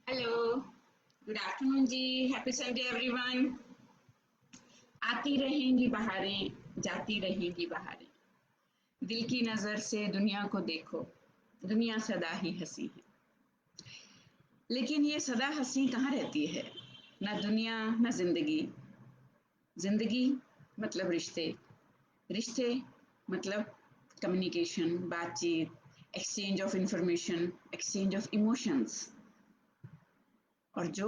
Hello, good afternoon जी। Happy Sunday everyone. आती रहेंगी बहारें, जाती रहेंगी बहारें, दिल की नजर से दुनिया को देखो, दुनिया सदा ही हंसी है। लेकिन ये सदा हंसी कहाँ रहती है? ना दुनिया ना जिंदगी। जिंदगी मतलब रिश्ते, रिश्ते मतलब कम्युनिकेशन, बातचीत, exchange of information, exchange of emotions. और जो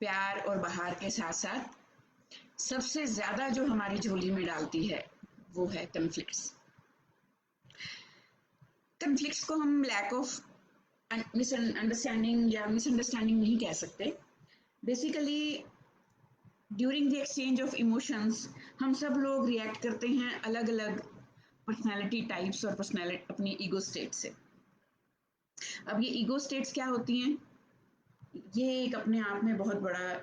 प्यार और बहार के साथ साथ सबसे ज्यादा जो हमारी झोली में डालती है वो है कन्फ्लिक्ट्स। कन्फ्लिक्ट्स को हम लैक ऑफ मिसअंडरस्टैंडिंग या मिसअंडरस्टैंडिंग नहीं कह सकते। Basically during the exchange of emotions हम सब लोग रिएक्ट करते हैं अलग अलग पर्सनैलिटी टाइप्स और पर्सनैलिटी अपनी ईगो स्टेट से। अब ये ईगो स्टेट्स क्या होती हैं, ये एक अपने आप में बहुत बड़ा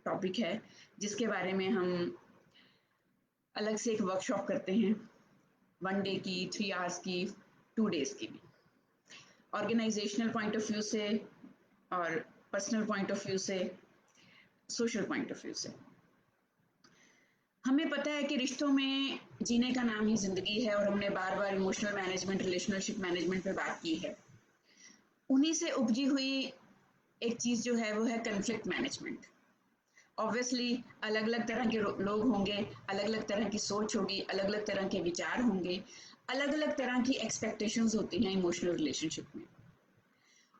टॉपिक है जिसके बारे में हम अलग से एक वर्कशॉप करते हैं, 1 डे की, 3 आवर्स की, 2 डेज की भी। ऑर्गेनाइजेशनल पॉइंट ऑफ व्यू से और पर्सनल पॉइंट ऑफ व्यू से, सोशल पॉइंट ऑफ व्यू से। हमें पता है कि रिश्तों में जीने का नाम ही जिंदगी है और हमने बार बार इमोशनल मैनेजमेंट, रिलेशनशिप मैनेजमेंट पे बात की है। उन्हीं से उपजी हुई एक चीज जो है वो है कन्फ्लिक्ट मैनेजमेंट। ऑब्वियसली अलग अलग तरह के लोग होंगे, अलग अलग तरह की सोच होगी, अलग अलग तरह के विचार होंगे, अलग अलग तरह की एक्सपेक्टेशंस होती हैं इमोशनल रिलेशनशिप में।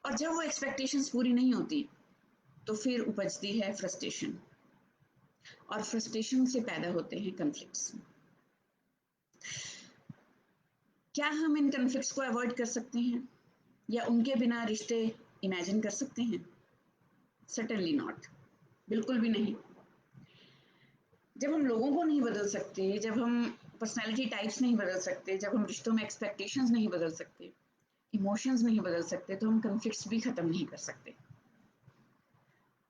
और जब वो एक्सपेक्टेशंस पूरी नहीं होती तो फिर उपजती है फ्रस्ट्रेशन, और फ्रस्ट्रेशन से पैदा होते हैं कन्फ्लिक्ट्स। क्या हम इन कन्फ्लिक्ट्स को अवॉइड कर सकते हैं या उनके बिना रिश्ते इमेजिन कर सकते हैं? सर्टेनली नॉट, बिल्कुल भी नहीं। जब हम लोगों को नहीं बदल सकते, जब हम पर्सनैलिटी टाइप्स नहीं बदल सकते, जब हम रिश्तों में एक्सपेक्टेशंस नहीं बदल सकते, इमोशंस नहीं बदल सकते, तो हम कन्फ्लिक्ट्स भी खत्म नहीं कर सकते।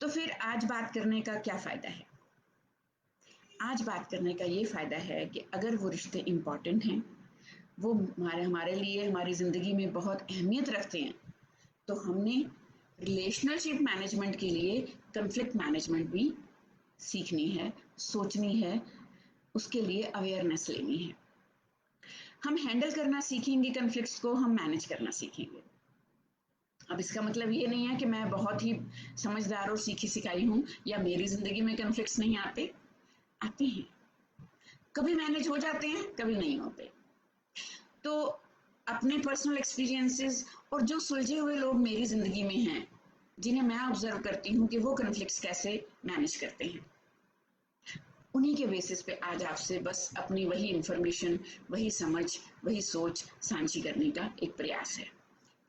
तो फिर आज बात करने का क्या फायदा है? आज बात करने का ये फायदा है कि अगर वो रिश्ते इंपॉर्टेंट हैं, वो हमारे हमारे लिए हमारी जिंदगी में बहुत अहमियत रखते हैं, तो हमने रिलेशनशिप मैनेजमेंट के लिए कन्फ्लिक्ट मैनेजमेंट भी सीखनी है, सोचनी है, उसके लिए अवेयरनेस लेनी है। हम हैंडल करना सीखेंगे कन्फ्लिक्ट्स को, हम मैनेज करना सीखेंगे। अब इसका मतलब ये नहीं है कि मैं बहुत ही समझदार और सीखी सिखाई हूँ या मेरी जिंदगी में कन्फ्लिक्ट्स नहीं आते। आते हैं, कभी मैनेज हो जाते हैं, कभी नहीं होते। तो अपने पर्सनल एक्सपीरियंसेस और जो सुलझे हुए लोग मेरी जिंदगी में हैं, जिन्हें मैं ऑब्जर्व करती हूँ कि वो कन्फ्लिक्ट्स कैसे मैनेज करते हैं, उन्हीं के बेसिस पे आज आपसे बस अपनी वही इंफॉर्मेशन, वही समझ, वही सोच साझी करने का एक प्रयास है।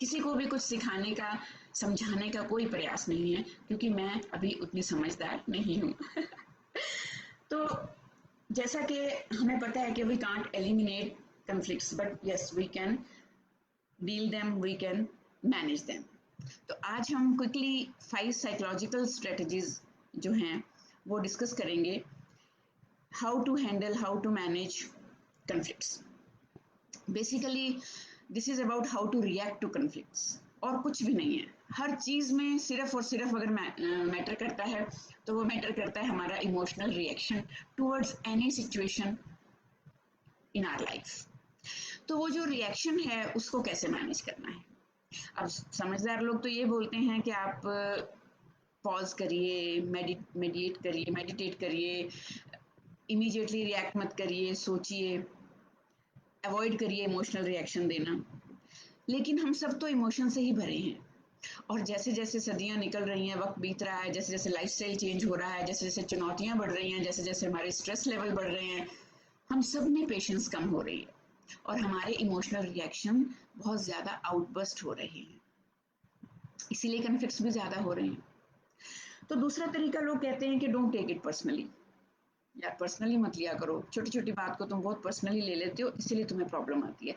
किसी को भी कुछ सिखाने का, समझाने का कोई प्रयास नहीं है, क्योंकि मैं अभी उतनी समझदार नहीं हूँ। तो जैसा कि हमें पता है कि we can't eliminate conflicts, but yes we can deal them, we can manage them। तो आज हम क्विकली 5 साइकोलॉजिकल स्ट्रेटजीज जो हैं वो डिस्कस करेंगे, how to handle, how to manage conflicts। Basically this is about how to react to conflicts, और कुछ भी नहीं है। हर चीज में सिर्फ और सिर्फ अगर मैटर करता है तो वो मैटर करता है हमारा emotional reaction towards any situation in our life. तो वो जो रिएक्शन है उसको कैसे मैनेज करना है? अब समझदार लोग तो ये बोलते हैं कि आप पॉज करिए, मेडिटेट करिए, इमीडिएटली रिएक्ट मत करिए, सोचिए, अवॉइड करिए इमोशनल रिएक्शन देना। लेकिन हम सब तो इमोशन से ही भरे हैं, और जैसे जैसे सदियां निकल रही हैं, वक्त बीत रहा है, जैसे जैसे लाइफस्टाइल चेंज हो रहा है, जैसे जैसे चुनौतियां बढ़ रही हैं, जैसे जैसे हमारे स्ट्रेस लेवल बढ़ रहे हैं, हम सब में पेशेंस कम हो रही है और हमारे इमोशनल रिएक्शन बहुत ज्यादा आउटबर्स्ट हो रहे हैं, इसीलिए कन्फ्लिक्ट्स भी ज्यादा हो रहे हैं। तो दूसरा तरीका, लोग कहते हैं कि डोंट टेक इट पर्सनली। यार पर्सनली मत लिया करो, छोटी छोटी बात को तुम बहुत पर्सनली ले लेते हो, इसीलिए तुम्हें प्रॉब्लम आती है,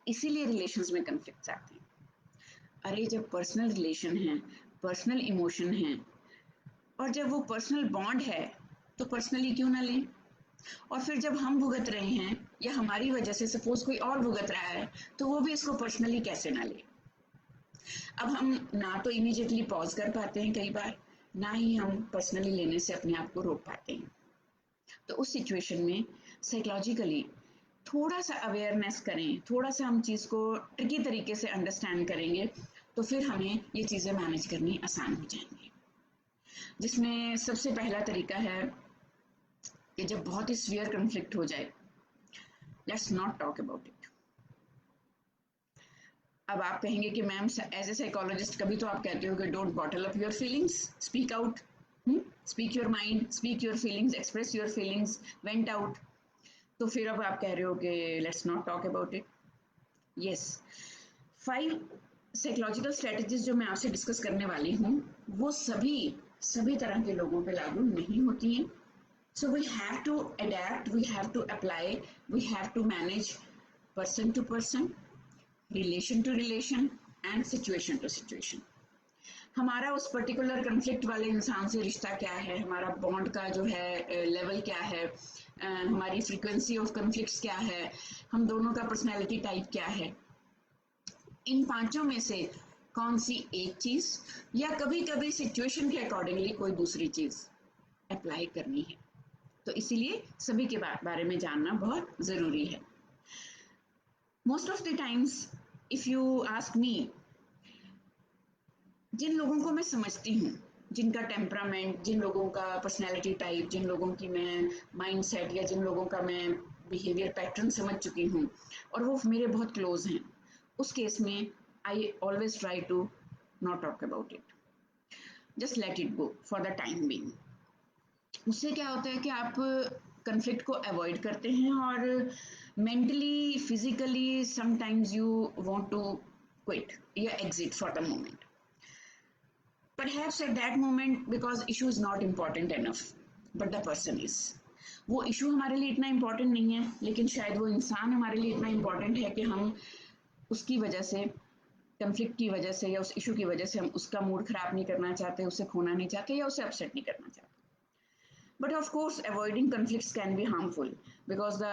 इसीलिए रिलेशंस में कन्फ्लिक्ट्स आते हैं। अरे जब पर्सनल रिलेशन है, पर्सनल इमोशन है, और जब वो पर्सनल बॉन्ड है तो पर्सनली क्यों ना लें? और फिर जब हम भुगत रहे हैं या हमारी वजह से सपोज कोई और भुगत रहा है, तो वो भी इसको पर्सनली कैसे ना ले? अब हम ना तो इमीडिएटली पॉज कर पाते हैं कई बार, ना ही हम पर्सनली लेने से अपने आप को रोक पाते हैं। तो उस सिचुएशन में साइकोलॉजिकली थोड़ा सा अवेयरनेस करें, थोड़ा सा हम चीज़ को ट्रिकी तरीके से अंडरस्टैंड करेंगे, तो फिर हमें ये चीज़ें मैनेज करनी आसान हो जाएंगी। जिसमें सबसे पहला तरीका है कि जब बहुत ही सीवियर कन्फ्लिक्ट हो जाए, let's not talk about it. अब आप कहेंगे कि मैम एज ए साइकोलॉजिस्ट कभी तो आप कहते हो कि don't bottle up your feelings, speak out, speak your mind, speak your feelings, express your feelings, went out. तो फिर अब आप कह रहे हो कि let's not talk about it. Yes, 5 psychological strategies जो मैं आपसे डिस्कस करने वाली हूँ, वो सभी तरह के लोगों पे लागू नहीं होती हैं। So we have to adapt, we have to apply, we have to manage person to person, relation to relation and situation to situation. हमारा उस पर्टिकुलर कंफ्लिक्ट वाले इंसान से रिश्ता क्या है, हमारा बॉन्ड का जो है लेवल क्या है, हमारी फ्रीक्वेंसी ऑफ कंफ्लिक्ट्स क्या है, हम दोनों का पर्सनैलिटी टाइप क्या है, इन पांचों में से कौन सी एक चीज या कभी कभी सिचुएशन के अकॉर्डिंगली कोई दूसरी चीज अप्लाई करनी है। तो इसीलिए सभी के बारे में जानना बहुत जरूरी है। Most of the times if you ask me, जिन लोगों को मैं समझती हूँ, जिनका टेम्परामेंट, जिन लोगों का पर्सनैलिटी टाइप, जिन लोगों की मैं माइंड सेट या जिन लोगों का मैं बिहेवियर पैटर्न समझ चुकी हूँ और वो मेरे बहुत क्लोज हैं, उस केस में I always try to not talk about it, just let it go for the time being. उससे क्या होता है कि आप कन्फ्लिक्ट को अवॉइड करते हैं और mentally, physically sometimes you want to quit या exit for the moment, perhaps at that moment, because issue is not important enough but the person is, वो इशू हमारे लिए इतना इम्पोर्टेंट नहीं है, लेकिन शायद वो इंसान हमारे लिए इतना इम्पोर्टेंट है कि हम उसकी वजह से, कन्फ्लिक्ट की वजह से या उस इशू की वजह से हम उसका मूड खराब नहीं करना चाहते, उसे खोना नहीं चाहते या उसे अपसेट नहीं करना चाहते। But of course, avoiding conflicts can be harmful because the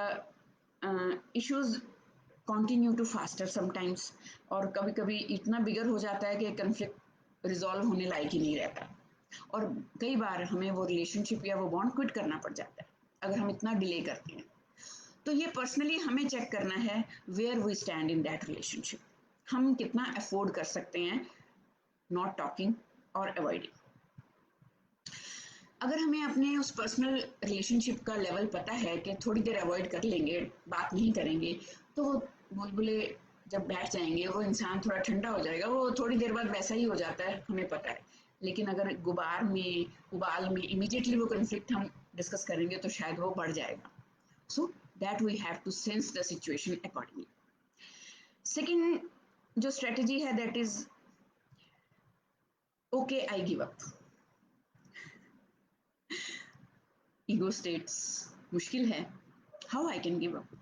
issues continue to faster sometimes, और कभी कभी इतना बिगर हो जाता है कि कन्फ्लिक्ट रिजॉल्व होने लायक ही नहीं रहता और कई बार हमें वो रिलेशनशिप या वो बॉन्ड क्विट करना पड़ जाता है अगर हम इतना डिले करते हैं। तो ये पर्सनली हमें चेक करना है where we stand in that relationship, हम कितना अफोर्ड कर सकते हैं नॉट टॉकिंग और अवॉइडिंग। अगर हमें अपने उस पर्सनल रिलेशनशिप का लेवल पता है कि थोड़ी देर अवॉइड कर लेंगे, बात नहीं करेंगे, तो वो बुलबुले जब बैठ जाएंगे, वो इंसान थोड़ा ठंडा हो जाएगा, वो थोड़ी देर बाद वैसा ही हो जाता है, हमें पता है। लेकिन अगर गुबार में, उबाल में इमीडिएटली वो कन्फ्लिक्ट हम डिस्कस करेंगे तो शायद वो बढ़ जाएगा। So that we have to sense the situation accordingly. Second जो स्ट्रेटेजी है that is okay I give up. Ego states मुश्किल है, how I can give up.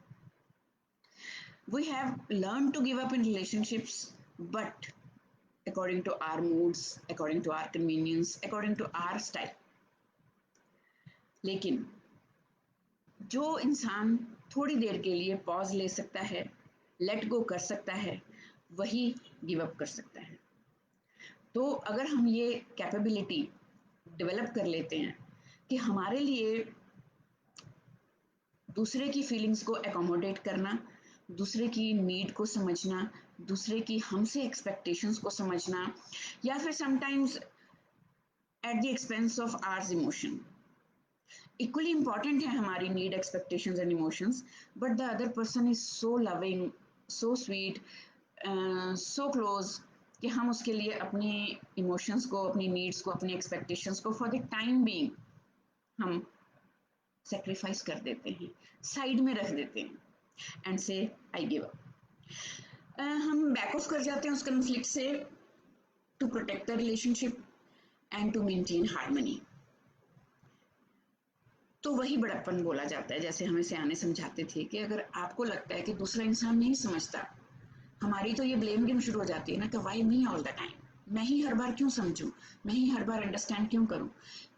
We have learned to give up in relationships, but according to our moods, according to our convenience, according to our style. लेकिन जो इंसान थोड़ी देर के लिए pause ले सकता है, लेट गो कर सकता है, वही गिव अप कर सकता है। तो अगर हम ये कैपेबिलिटी डेवलप कर लेते हैं कि हमारे लिए दूसरे की फीलिंग्स को एकोमोडेट करना, दूसरे की नीड को समझना, दूसरे की हमसे एक्सपेक्टेशंस को समझना, या फिर sometimes at the expense of hours emotion. Equally important है हमारी need, expectations and emotions, but the other person is so loving, so sweet, so close कि हम उसके लिए अपनी इमोशंस को, अपनी नीड्स को, अपनी एक्सपेक्टेशंस को फॉर द टाइम बीइंग हम सेक्रीफाइस कर देते हैं, साइड में रख देते हैं and say I give up. हम बैक ऑफ कर जाते हैं उस कन्फ्लिक्ट से to protect the relationship and to maintain harmony. तो वही बड़प्पन बोला जाता है, जैसे हमें सियाने समझाते थे कि अगर आपको लगता है कि दूसरा इंसान नहीं समझता, हमारी तो ये ब्लेम गेम शुरू हो जाती है ना कि why me all the time, मैं ही हर बार क्यों समझूं, मैं ही हर बार अंडरस्टैंड क्यों करूं,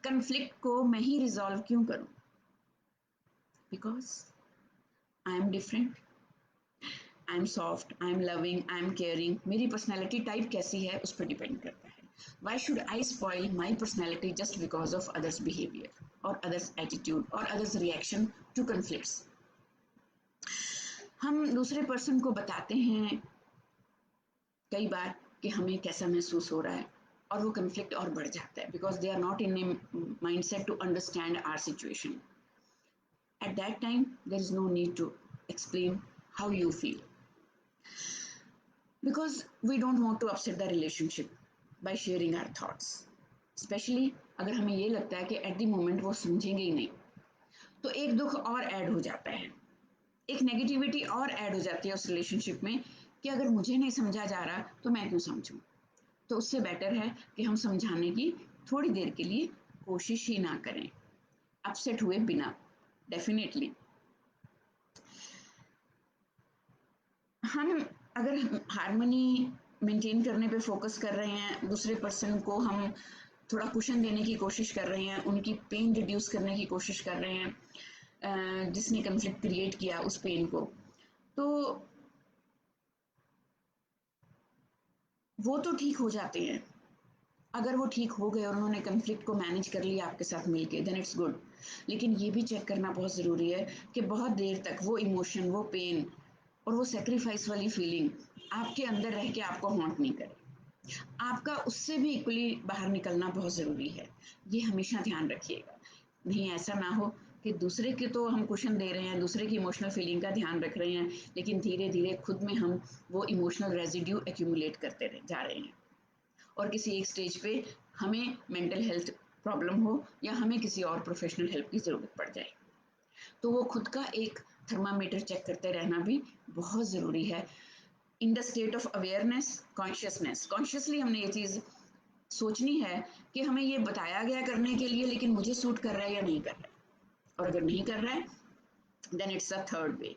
कन्फ्लिक्ट को मैं ही रिजॉल्व क्यों करूं, because I am different, I am soft, I am loving, I am caring, मेरी पर्सनैलिटी टाइप कैसी है उस पर डिपेंड करता है. Why should I spoil my personality just because of others behaviour और अदर्स एटीट्यूड और अदर्स रिएक्शन टू कन्फ्लिक्ट्स. हम दूसरे पर्सन को बताते हैं कई बार कि हमें कैसा महसूस हो रहा है और वो कन्फ्लिक्ट और बढ़ जाता है because they are not in a mindset to understand our situation. At that time, there is no need to explain how you feel because we don't want to upset the relationship by sharing our thoughts. Especially अगर हमें ये लगता है कि at the moment वो समझेंगे ही नहीं, तो एक दुख और ऐड हो जाता है, एक नेगेटिविटी और ऐड हो जाती है उस रिलेशनशिप में कि अगर मुझे नहीं समझा जा रहा तो मैं क्यों समझूं. तो उससे बेटर है कि हम समझाने की थोड़ी देर के लिए कोशिश ही ना करें, अपसेट हुए बिना. डेफिनेटली हम अगर हार्मनी मेंटेन करने पे फोकस कर रहे हैं, दूसरे पर्सन को हम थोड़ा कुशन देने की कोशिश कर रहे हैं, उनकी पेन रिड्यूस करने की कोशिश कर रहे हैं जिसने कन्फ्लिक्ट क्रिएट किया उस पेन को, तो वो तो ठीक हो जाते हैं. अगर वो ठीक हो गए और उन्होंने कन्फ्लिक्ट को मैनेज कर लिया आपके साथ मिलके, देन इट्स गुड. लेकिन ये भी चेक करना बहुत ज़रूरी है कि बहुत देर तक वो इमोशन, वो पेन और वो सेक्रीफाइस वाली फीलिंग आपके अंदर रह के आपको हॉन्ट नहीं करे. आपका उससे भी इक्वली बाहर निकलना बहुत ज़रूरी है. ये हमेशा ध्यान रखिएगा. नहीं ऐसा ना हो कि दूसरे के तो हम क्वेश्चन दे रहे हैं, दूसरे की इमोशनल फीलिंग का ध्यान रख रहे हैं, लेकिन धीरे धीरे खुद में हम वो इमोशनल रेजिड्यू एक्यूमुलेट करते जा रहे हैं और किसी एक स्टेज पे हमें मेंटल हेल्थ प्रॉब्लम हो या हमें किसी और प्रोफेशनल हेल्प की ज़रूरत पड़ जाए. तो वो खुद का एक थर्मामीटर चेक करते रहना भी बहुत ज़रूरी है. In the state of awareness, consciousness, consciously हमने ये चीज़ सोचनी है कि हमें ये बताया गया करने के लिए, लेकिन मुझे सूट कर रहा है या नहीं कर रहा है. और अगर नहीं कर रहा है then it's a third way.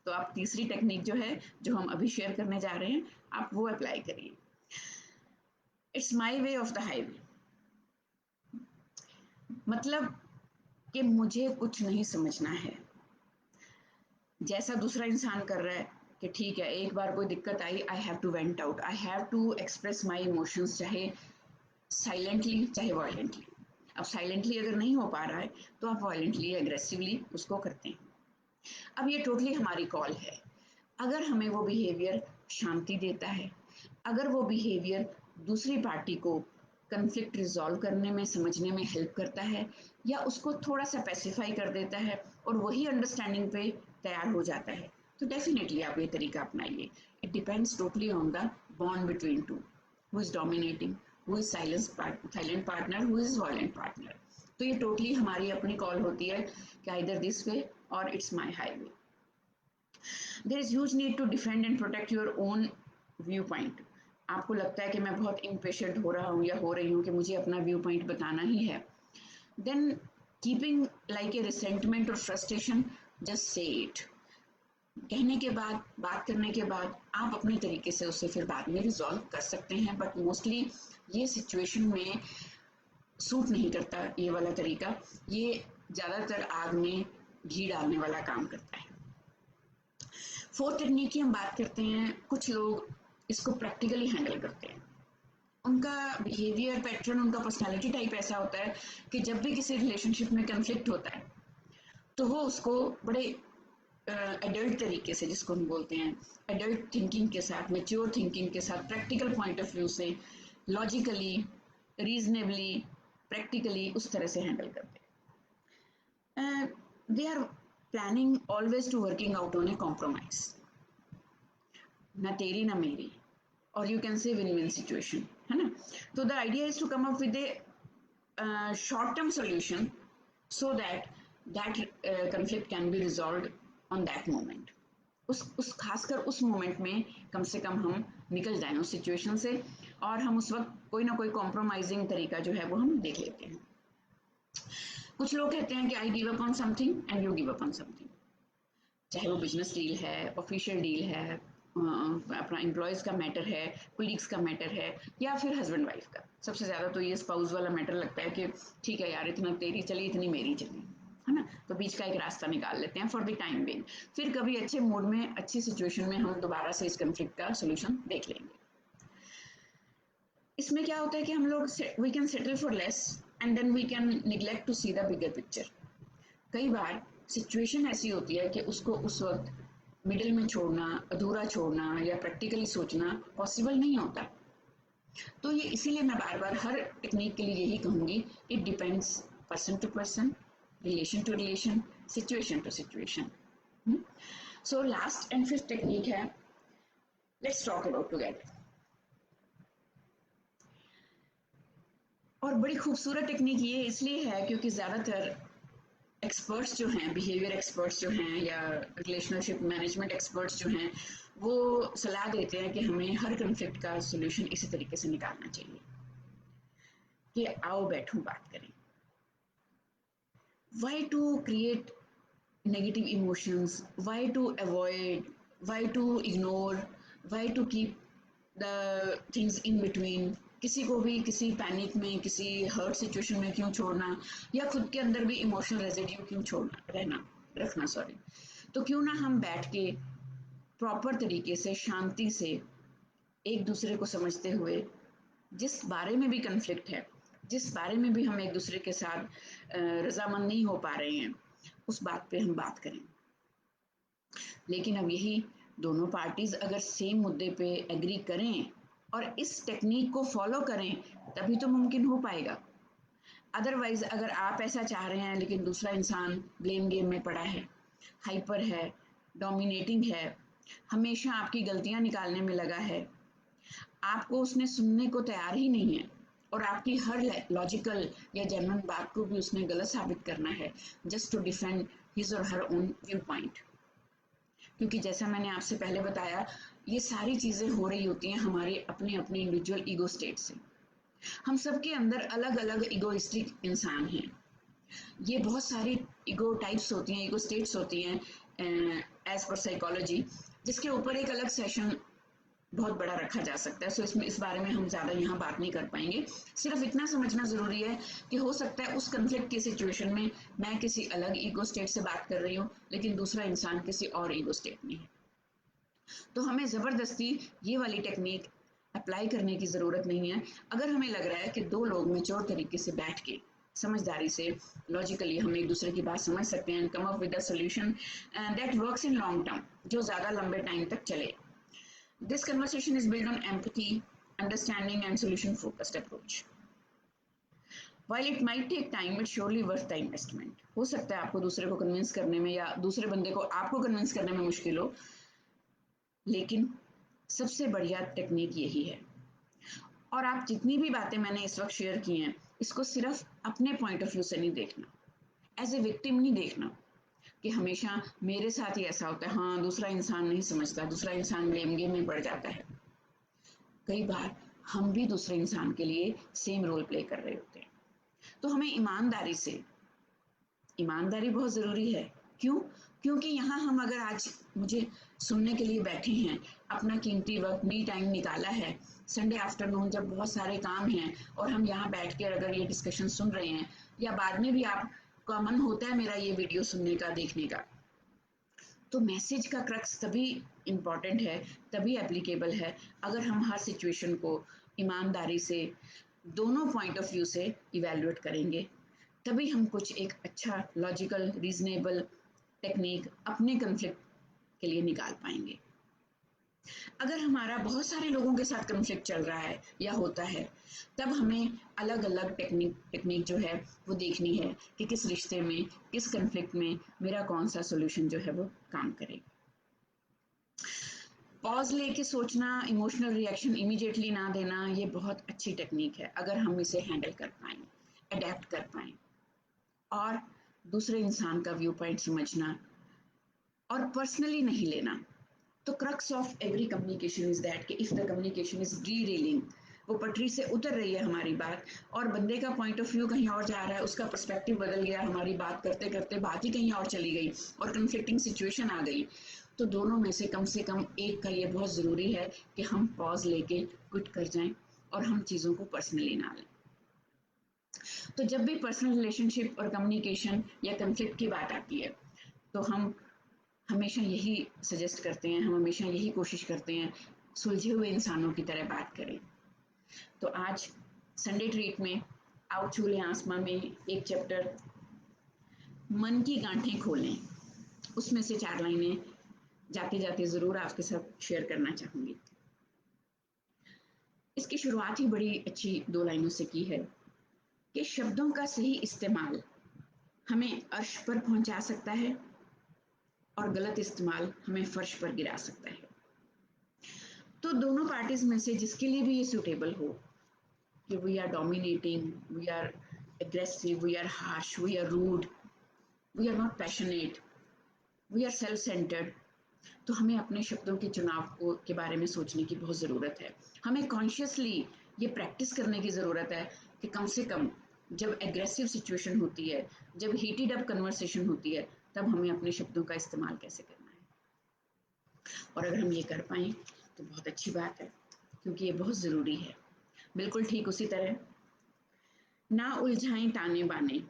तो आप तीसरी टेक्निक जो है, जो हम अभी शेयर करने जा रहे हैं, आप वो अप्लाई करिए. It's my way of the highway. मतलब कि मुझे कुछ नहीं समझना है, जैसा दूसरा इंसान कर रहा है कि ठीक है एक बार कोई दिक्कत आई, I have to vent out, I have to express my emotions, चाहे साइलेंटली चाहे वायलेंटली. अब साइलेंटली अगर नहीं हो पा रहा है तो आप वायलेंटली एग्रेसिवली उसको करते हैं. अब ये टोटली हमारी कॉल है. अगर हमें वो बिहेवियर शांति देता है, अगर वो बिहेवियर दूसरी पार्टी को कन्फ्लिक्ट रिजॉल्व करने में, समझने में हेल्प करता है या उसको थोड़ा सा पैसिफाई कर देता है और वही अंडरस्टैंडिंग पे तैयार हो जाता है, तो डेफिनेटली आप ये तरीका अपनाइए. It depends totally on the bond between two, who is dominating, who is silent partner, who is violent partner. तो ये टोटली हमारी अपनी कॉल होती है कि आइदर दिस वे और it's my highway. There is huge need to defend and protect your own viewpoint. आपको लगता है कि मैं बहुत इम्पेशेंट हो रहा हूँ या हो रही हूँ कि मुझे अपना व्यू पॉइंट बताना ही है, then keeping like a resentment और फ्रस्ट्रेशन, जस्ट से इट. कहने के बाद, बात करने के बाद आप अपने तरीके से उसे फिर बाद में रिजॉल्व कर सकते हैं, बट मोस्टली ये सिचुएशन में सूट नहीं करता ये वाला तरीका. ये ज़्यादातर आग में घी डालने वाला काम करता है. फोर्थ टेक्निक की हम बात करते हैं. कुछ लोग इसको प्रैक्टिकली हैंडल करते हैं. उनका बिहेवियर पैटर्न, उनका पर्सनालिटी टाइप ऐसा होता है कि जब भी किसी रिलेशनशिप में कन्फ्लिक्ट होता है तो वो उसको बड़े एडल्ट तरीके से, जिसको हम बोलते हैं एडल्ट थिंकिंग के साथ, मैच्योर थिंकिंग के साथ, प्रैक्टिकल पॉइंट ऑफ व्यू से, लॉजिकली, रीजनेबली, प्रैक्टिकली उस तरह से हैंडल करते हैं. They are planning always to working out on a compromise, ना तेरी ना मेरी, और you can say win win situation, है ना. तो the idea is to come up with a short term solution so that conflict can be resolved on that moment. उस खासकर उस मोमेंट में कम से कम हम निकल जाएं उस सिचुएशन से और हम उस वक्त कोई ना कोई कॉम्प्रोमाइजिंग तरीका जो है वो हम देख लेते हैं. कुछ लोग कहते हैं कि आई give up on something and you give up on something, चाहे वो बिजनेस डील है, ऑफिशियल डील है, अपना एम्प्लॉयज़ का मैटर है, कोलीग्स का मैटर है, या फिर हस्बैंड वाइफ का. सबसे ज़्यादा तो ये स्पाउस वाला मैटर लगता है कि ठीक है यार, इतना तेरी चली इतनी मेरी चली, है ना, तो बीच का एक रास्ता निकाल लेते हैं फॉर द टाइम बीइंग। फिर कभी अच्छे मूड में, अच्छी सिचुएशन में हम दोबारा से इस कन्फ्लिक्ट का सोल्यूशन देख लेंगे। इसमें क्या होता है कि हम लोग we can settle for less and then we can neglect to see the bigger picture. कई बार सिचुएशन ऐसी होती है कि उसको उस वक्त मिडिल में छोड़ना, अधूरा छोड़ना या प्रैक्टिकली सोचना पॉसिबल नहीं होता। तो ये इसीलिए मैं बार बार हर टेक्निक के लिए यही कहूंगी, it depends person to person, relation to relation, situation to situation. So last and fifth technique है लेट्स टॉक अबाउट टुगेदर। और बड़ी खूबसूरत टेक्निक ये इसलिए है क्योंकि ज़्यादातर एक्सपर्ट्स जो हैं, बिहेवियर एक्सपर्ट्स जो हैं या रिलेशनशिप मैनेजमेंट एक्सपर्ट्स जो हैं, वो सलाह देते हैं कि हमें हर कन्फ्लिक्ट का सोल्यूशन इसी तरीके से निकालना चाहिए कि आओ बैठो बात करें। Why to create negative emotions, why to avoid, why to ignore, why to keep the things in between. किसी को भी किसी पैनिक में, किसी हर्ट सिचुएशन में क्यों छोड़ना, या खुद के अंदर भी इमोशनल रेजिड्यू क्यों छोड़ना रखना। तो क्यों ना हम बैठ के प्रॉपर तरीके से, शांति से, एक दूसरे को समझते हुए, जिस बारे में भी कन्फ्लिक्ट है, जिस बारे में भी हम एक दूसरे के साथ रजामंद नहीं हो पा रहे हैं, उस बात पे हम बात करें। लेकिन अब यही दोनों पार्टीज अगर सेम मुद्दे पे एग्री करें और इस टेक्निक को फॉलो करें, तभी तो मुमकिन हो पाएगा। अदरवाइज अगर आप ऐसा चाह रहे हैं लेकिन दूसरा इंसान ब्लेम गेम में पड़ा है, हाइपर है, डोमिनेटिंग है, हमेशा आपकी गलतियां निकालने में लगा है, आपको उसने सुनने को तैयार ही नहीं है और आपकी हर लॉजिकल या जेन्युइन बात को भी उसने गलत साबित करना है जस्ट टू डिफेंड हिज और हर ओन व्यू पॉइंट। क्योंकि जैसा मैंने आपसे पहले बताया, ये सारी चीजें हो रही होती हैं हमारे अपने अपने इंडिविजुअल ईगो स्टेट से। हम सबके अंदर अलग अलग इगोइस्टिक इंसान हैं। ये बहुत सारी ईगो टाइप्स होती हैं, ईगो स्टेट्स होती हैं एज पर साइकोलॉजी, जिसके ऊपर एक अलग सेशन बहुत बड़ा रखा जा सकता है। सो इसमें इस बारे में हम ज़्यादा यहाँ बात नहीं कर पाएंगे। सिर्फ इतना समझना ज़रूरी है कि हो सकता है उस कन्फ्लिक्ट की सिचुएशन में मैं किसी अलग ईगो स्टेट से बात कर रही हूँ, लेकिन दूसरा इंसान किसी और ईगो स्टेट में है। तो हमें ज़बरदस्ती ये वाली टेक्निक अप्लाई करने की ज़रूरत नहीं है। अगर हमें लग रहा है कि दो लोग मैच्योर तरीके से बैठ के, समझदारी से, लॉजिकली हम एक दूसरे की बात समझ सकते हैं, कम up with a solution that works in long term, जो ज़्यादा लंबे टाइम तक चले। This conversation is built on empathy, understanding, and solution-focused approach. While it might take time, it's surely worth the investment. हो सकता है आपको दूसरे को कन्विंस करने में या दूसरे बंदे को आपको कन्विंस करने में मुश्किल हो, लेकिन सबसे बढ़िया टेक्निक यही है। और आप जितनी भी बातें मैंने इस वक्त शेयर की हैं, इसको सिर्फ अपने पॉइंट ऑफ व्यू से नहीं देखना, एज ए विक्टिम नहीं देखना कि हमेशा मेरे साथ ही ऐसा होता है, हाँ दूसरा इंसान नहीं समझता, दूसरा इंसान ब्लेम गेम में पड़ जाता है। कई बार हम भी दूसरे इंसान के लिए सेम रोल प्ले कर रहे होते हैं। तो हमें ईमानदारी बहुत ज़रूरी है। क्यों? क्योंकि यहाँ हम अगर आज मुझे सुनने के लिए बैठे हैं, अपना कीमती वक्त, मी टाइम निकाला है, संडे आफ्टरनून जब बहुत सारे काम हैं और हम यहाँ बैठ कर अगर ये डिस्कशन सुन रहे हैं, या बाद में भी आपका मन होता है मेरा ये वीडियो सुनने का, देखने का, तो मैसेज का क्रक्स तभी इम्पॉर्टेंट है, तभी एप्लीकेबल है, अगर हम हर सिचुएशन को ईमानदारी से, दोनों पॉइंट ऑफ व्यू से इवैल्यूएट करेंगे। तभी हम कुछ एक अच्छा लॉजिकल रीजनेबल टेक्निक अपने कन्फ्लिक्ट के लिए निकाल पाएंगे। अगर हमारा बहुत सारे लोगों के साथ कन्फ्लिक्ट चल रहा है या होता है, तब हमें अलग अलग टेक्निक जो है वो देखनी है कि किस रिश्ते में, किस कन्फ्लिक्ट में मेरा कौन सा सोल्यूशन जो है वो काम करेगा। पॉज लेके सोचना, इमोशनल रिएक्शन इमीडिएटली ना देना, ये बहुत अच्छी टेक्निक है अगर हम इसे हैंडल कर पाएं, अडेप्ट कर पाएं, और दूसरे इंसान का व्यू पॉइंट समझना और पर्सनली नहीं लेना। तो crux of every communication is that कि if the communication is derailing, वो पटरी से उतर रही है हमारी बात और बंदे का पॉइंट ऑफ व्यू कहीं और जा रहा है, उसका पर्सपेक्टिव बदल गया, हमारी बात करते करते बात ही कहीं और चली गई और कन्फ्लिक्टिंग सिचुएशन आ गई, तो दोनों में से कम एक का ये बहुत ज़रूरी है कि हम पॉज लेके क्विट कर जाएं और हम चीज़ों को पर्सनली ना लें। तो जब भी पर्सनल रिलेशनशिप और कम्युनिकेशन या कन्फ्लिक्ट की बात आती है, तो हम हमेशा यही सजेस्ट करते हैं, हम हमेशा यही कोशिश करते हैं, सुलझे हुए इंसानों की तरह बात करें। तो आज संडे ट्रीट में आओ छू लें आसमां में एक चैप्टर मन की गांठें खोलें, उसमें से 4 लाइनें जाते जाते ज़रूर आपके साथ शेयर करना चाहूँगी। इसकी शुरुआत ही बड़ी अच्छी 2 लाइनों से की है कि शब्दों का सही इस्तेमाल हमें अर्श पर पहुंचा सकता है और गलत इस्तेमाल हमें फर्श पर गिरा सकता है। तो दोनों पार्टीज में से जिसके लिए भी ये सूटेबल हो कि we are dominating, we are aggressive, we are harsh, we are rude, we are not passionate, we are self centred, तो हमें अपने शब्दों के चुनाव को के बारे में सोचने की बहुत ज़रूरत है। हमें कॉन्शियसली ये प्रैक्टिस करने की ज़रूरत है कि कम से कम जब एग्रेसिव सिचुएशन होती है, जब हीटेड अप कन्वर्सेशन होती है, तब हमें अपने शब्दों का इस्तेमाल कैसे करना है। और अगर हम ये कर पाएँ तो बहुत अच्छी बात है, क्योंकि ये बहुत ज़रूरी है। बिल्कुल ठीक उसी तरह ना उलझाएं ताने बाने,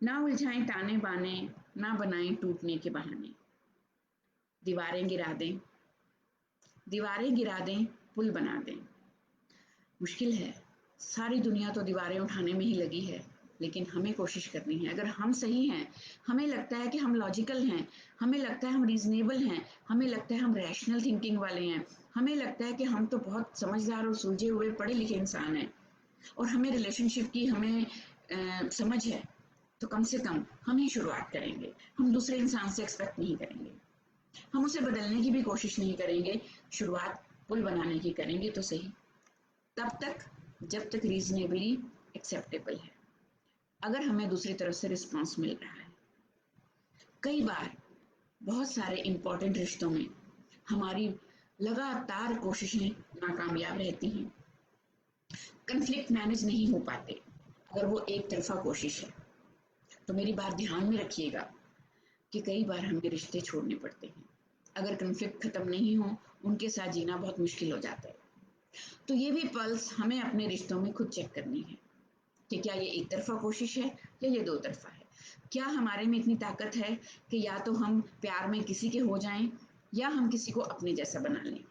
ना उलझाएं ताने बाने, ना बनाएं टूटने के बहाने, दीवारें गिरा दें, दीवारें गिरा दें, पुल बना दें। मुश्किल है, सारी दुनिया तो दीवारें उठाने में ही लगी है, लेकिन हमें कोशिश करनी है। अगर हम सही हैं, हमें लगता है कि हम लॉजिकल हैं, हमें लगता है हम रीजनेबल हैं, हमें लगता है हम रैशनल थिंकिंग वाले हैं, हमें लगता है कि हम तो बहुत समझदार और सुलझे हुए पढ़े लिखे इंसान हैं और हमें रिलेशनशिप की हमें समझ है, तो कम से कम हम ही शुरुआत करेंगे। हम दूसरे इंसान से एक्सपेक्ट नहीं करेंगे, हम उसे बदलने की भी कोशिश नहीं करेंगे, शुरुआत पुल बनाने की करेंगे तो सही, तब तक जब तक रीजनेबली एक्सेप्टेबल है, अगर हमें दूसरी तरफ से रिस्पॉन्स मिल रहा है। कई बार बहुत सारे इंपॉर्टेंट रिश्तों में हमारी लगातार कोशिशें नाकामयाब रहती हैं, कन्फ्लिक्ट मैनेज नहीं हो पाते अगर वो एक तरफा कोशिश है। तो मेरी बात ध्यान में रखिएगा कि कई बार हमें रिश्ते छोड़ने पड़ते हैं, अगर कन्फ्लिक्ट खत्म नहीं हो, उनके साथ जीना बहुत मुश्किल हो जाता है। तो ये भी पल्स हमें अपने रिश्तों में खुद चेक करनी है कि क्या ये एक तरफा कोशिश है या ये 2 तरफा है। क्या हमारे में इतनी ताकत है कि या तो हम प्यार में किसी के हो जाएं या हम किसी को अपने जैसा बना लें।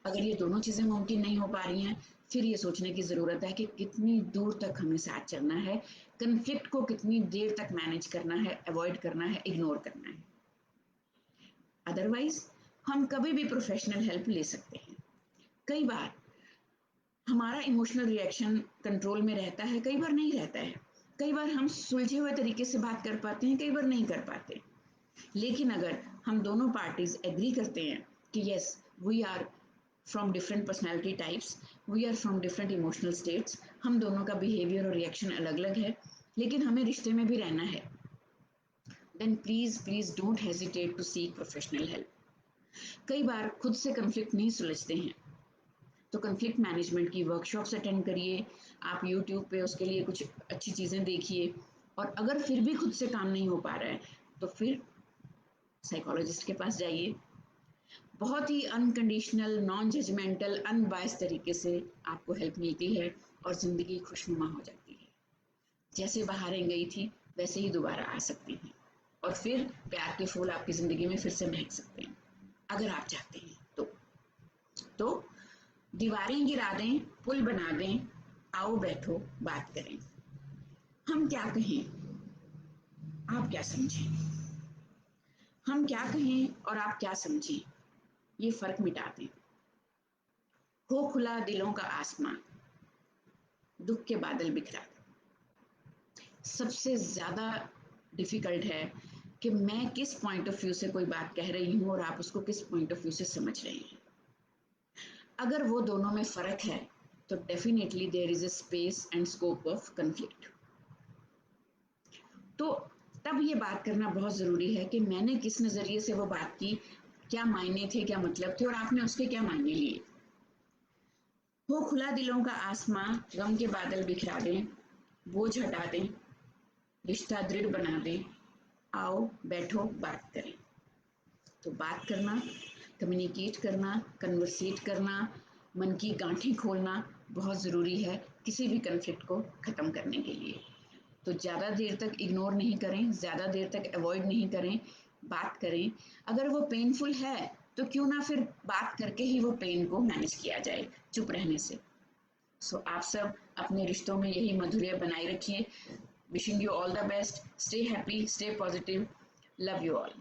अगर ये दोनों चीज़ें मुमकिन नहीं हो पा रही हैं, फिर ये सोचने की ज़रूरत है कि कितनी दूर तक हमें साथ चलना है, कन्फ्लिक्ट को कितनी देर तक मैनेज करना है, अवॉइड करना है, इग्नोर करना है। अदरवाइज हम कभी भी प्रोफेशनल हेल्प ले सकते हैं। कई बार हमारा इमोशनल रिएक्शन कंट्रोल में रहता है, कई बार नहीं रहता है। कई बार हम सुलझे हुए तरीके से बात कर पाते हैं, कई बार नहीं कर पाते। लेकिन अगर हम दोनों पार्टीज एग्री करते हैं कि yes we are from different personality types, we are from different emotional states, हम दोनों का बिहेवियर और रिएक्शन अलग अलग है, लेकिन हमें रिश्ते में भी रहना है, then please please don't hesitate to seek professional help. कई बार खुद से कन्फ्लिक्ट नहीं सुलझते हैं, तो कन्फ्लिक्ट मैनेजमेंट की वर्कशॉप्स अटेंड करिए, आप यूट्यूब पे उसके लिए कुछ अच्छी चीज़ें देखिए, और अगर फिर भी खुद से काम नहीं हो पा रहा है तो फिर साइकोलॉजिस्ट के पास जाइए। बहुत ही अनकंडीशनल, नॉन जजमेंटल, अनबायस तरीके से आपको हेल्प मिलती है और ज़िंदगी खुशनुमा हो जाती है। जैसे बाहरें गई थी वैसे ही दोबारा आ सकती हैं और फिर प्यार के फूल आपकी ज़िंदगी में फिर से महक सकते हैं, अगर आप चाहते हैं तो दीवारें गिरा दें, पुल बना दें, आओ बैठो बात करें। हम क्या कहें, आप क्या समझें, हम क्या कहें और आप क्या समझें, ये फर्क मिटा दें। हो खुला दिलों का आसमां, दुख के बादल बिखरा दें। सबसे ज्यादा डिफिकल्ट है कि मैं किस पॉइंट ऑफ व्यू से कोई बात कह रही हूँ और आप उसको किस पॉइंट ऑफ व्यू से समझ रहे हैं। अगर वो दोनों में फर्क है तो definitely there is a space and scope of conflict. तो तब ये बात करना बहुत ज़रूरी है कि मैंने किस नज़रिए से वो बात की, क्या मायने थे, क्या मतलब थे और आपने उसके क्या मायने लिए। हो खुला दिलों का आसमां, गम के बादल बिखरा दें, बोझ हटा दें, रिश्ता दृढ़ बना दें, आओ बैठो बात करें। तो बात करना, कम्युनिकेट करना, कन्वर्सेट करना, मन की गांठें खोलना बहुत ज़रूरी है किसी भी कन्फ्लिक्ट को ख़त्म करने के लिए। तो ज़्यादा देर तक इग्नोर नहीं करें, ज़्यादा देर तक अवॉइड नहीं करें, बात करें। अगर वो पेनफुल है तो क्यों ना फिर बात करके ही वो पेन को मैनेज किया जाए, चुप रहने से। सो आप सब अपने रिश्तों में यही मधुर्य बनाए रखिए। Wishing you all the best, stay happy, stay positive, love you all.